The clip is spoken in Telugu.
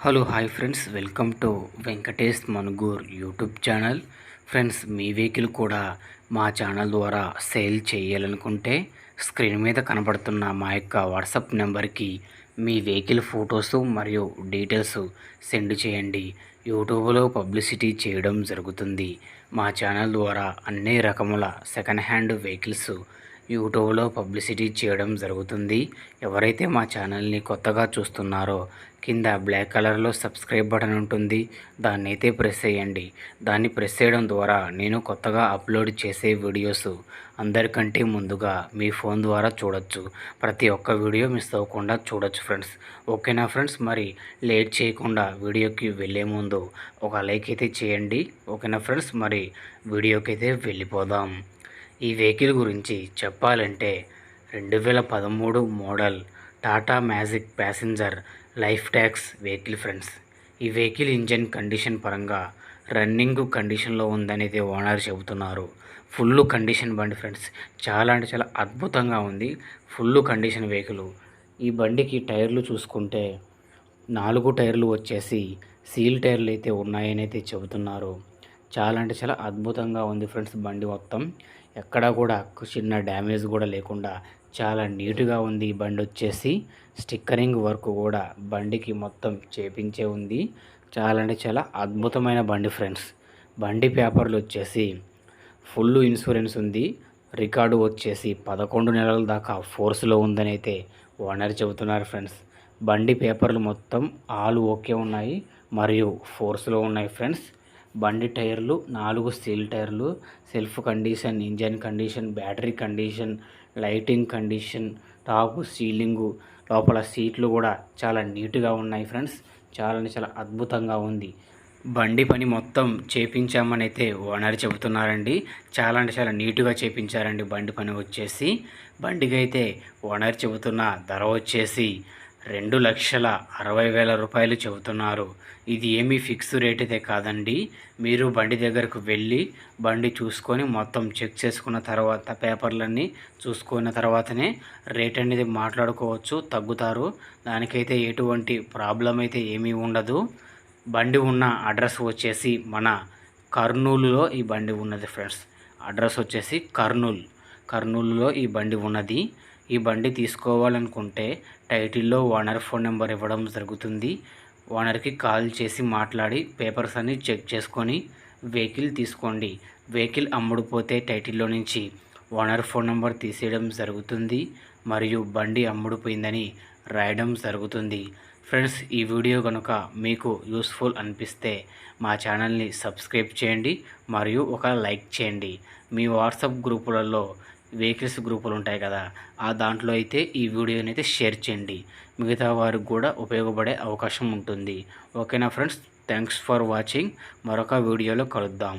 Hello hi friends, welcome to Venkatesh Manugur YouTube channel. Friends, me vehicle కూడా మా ఛానల్ ద్వారా సేల్ చేయాలనుకుంటే స్క్రీన్ మీద కనబడుతున్న మా యొక్క వాట్సాప్ నెంబర్కి మీ వెహికల్ ఫొటోస్ మరియు డీటెయిల్స్ సెండ్ చేయండి. యూట్యూబ్లో పబ్లిసిటీ చేయడం జరుగుతుంది. మా ఛానల్ ద్వారా అన్ని రకముల సెకండ్ హ్యాండ్ వెహికల్స్ యూట్యూబ్లో పబ్లిసిటీ చేయడం జరుగుతుంది. ఎవరైతే మా ఛానల్ని కొత్తగా చూస్తున్నారో కింద బ్లాక్ కలర్లో సబ్స్క్రైబ్ బటన్ ఉంటుంది, దాన్ని అయితే ప్రెస్ చేయండి. దాన్ని ప్రెస్ చేయడం ద్వారా నేను కొత్తగా అప్లోడ్ చేసే వీడియోస్ అందరికంటే ముందుగా మీ ఫోన్ ద్వారా చూడొచ్చు. ప్రతి ఒక్క వీడియో మిస్ అవ్వకుండా చూడొచ్చు ఫ్రెండ్స్. ఓకేనా ఫ్రెండ్స్, మరి లేట్ చేయకుండా వీడియోకి వెళ్ళే ముందు ఒక లైక్ అయితే చేయండి. ఓకేనా ఫ్రెండ్స్, మరి వీడియోకి అయితే వెళ్ళిపోదాం. ఈ వెహికల్ గురించి చెప్పాలంటే 2013 model Tata magic passenger life tax vehicle friends. ఈ వెహికల్ ఇంజన్ కండిషన్ పరంగా రన్నింగ్ కండిషన్లో ఉందనేది ఓనర్ చెబుతున్నారు. ఫుల్ కండిషన్ బండి ఫ్రెండ్స్, చాలా అంటే చాలా అద్భుతంగా ఉంది. Full condition vehicle. ఈ బండికి టైర్లు చూసుకుంటే 4 టైర్లు వచ్చేసి సీల్ టైర్లు అయితే ఉన్నాయని అయితే చెబుతున్నారు. చాలా అంటే చాలా అద్భుతంగా ఉంది ఫ్రెండ్స్. బండి మొత్తం ఎక్కడా కూడా చిన్న డ్యామేజ్ కూడా లేకుండా చాలా నీట్గా ఉంది. ఈ బండి వచ్చేసి స్టిక్కరింగ్ వర్క్ కూడా బండికి మొత్తం చేపించే ఉంది. చాలా అంటే చాలా అద్భుతమైన బండి ఫ్రెండ్స్. బండి పేపర్లు వచ్చేసి ఫుల్ ఇన్సూరెన్స్ ఉంది. రికార్డు వచ్చేసి 11 నెలల దాకా ఫోర్స్లో ఉందని అయితే ఓనర్ చెబుతున్నారు ఫ్రెండ్స్. బండి పేపర్లు మొత్తం ఆల్ ఓకే ఉన్నాయి మరియు ఫోర్స్లో ఉన్నాయి ఫ్రెండ్స్. బండి టైర్లు 4 స్టీల్ టైర్లు, self condition, engine condition, battery condition, lighting condition, top ceiling, లోపల సీట్లు కూడా చాలా నీట్గా ఉన్నాయి ఫ్రెండ్స్. చాలా అద్భుతంగా ఉంది. బండి పని మొత్తం చేపించామని అయితే ఓనర్ చెబుతున్నారండి. చాలా అంటే చాలా నీట్గా చేపించారండి బండి పని వచ్చేసి. బండికి అయితే ఓనర్ చెబుతున్న ధర వచ్చేసి 2,60,000 రూపాయలు చెబుతున్నారు. ఇది ఏమీ ఫిక్స్ రేట్ అయితే కాదండి. మీరు బండి దగ్గరకు వెళ్ళి బండి చూసుకొని మొత్తం చెక్ చేసుకున్న తర్వాత పేపర్లన్నీ చూసుకున్న తర్వాతనే రేట్ అనేది మాట్లాడుకోవచ్చు, తగ్గుతారు. దానికైతే ఎటువంటి ప్రాబ్లం అయితే ఏమీ ఉండదు. బండి ఉన్న అడ్రస్ వచ్చేసి మన కర్నూలులో ఈ బండి ఉన్నది ఫ్రెండ్స్. అడ్రస్ వచ్చేసి కర్నూలులో ఈ బండి ఉన్నది. ఈ బండి తీసుకోవాలనుకుంటే టైటిల్లో ఓనర్ ఫోన్ నెంబర్ ఇవ్వడం జరుగుతుంది. ఓనర్కి కాల్ చేసి మాట్లాడి పేపర్స్ అన్ని చెక్ చేసుకొని వెహికల్ తీసుకోండి. వెహికల్ అమ్ముడుపోతే టైటిల్లో నుంచి ఓనర్ ఫోన్ నెంబర్ తీసేయడం జరుగుతుంది మరియు బండి అమ్ముడుపోయిందని రాయడం జరుగుతుంది. ఫ్రెండ్స్, ఈ వీడియో కనుక మీకు యూస్ఫుల్ అనిపిస్తే మా ఛానల్ని సబ్స్క్రైబ్ చేయండి మరియు ఒక లైక్ చేయండి. మీ వాట్సాప్ గ్రూపులలో వెహికల్స్ గ్రూపులు ఉంటాయి కదా, ఆ దాంట్లో అయితే ఈ వీడియోని అయితే షేర్ చేయండి. మిగతా వారికి కూడా ఉపయోగపడే అవకాశం ఉంటుంది. ఓకేనా ఫ్రెండ్స్, థ్యాంక్స్ ఫర్ వాచింగ్. మరొక వీడియోలో కలుద్దాం.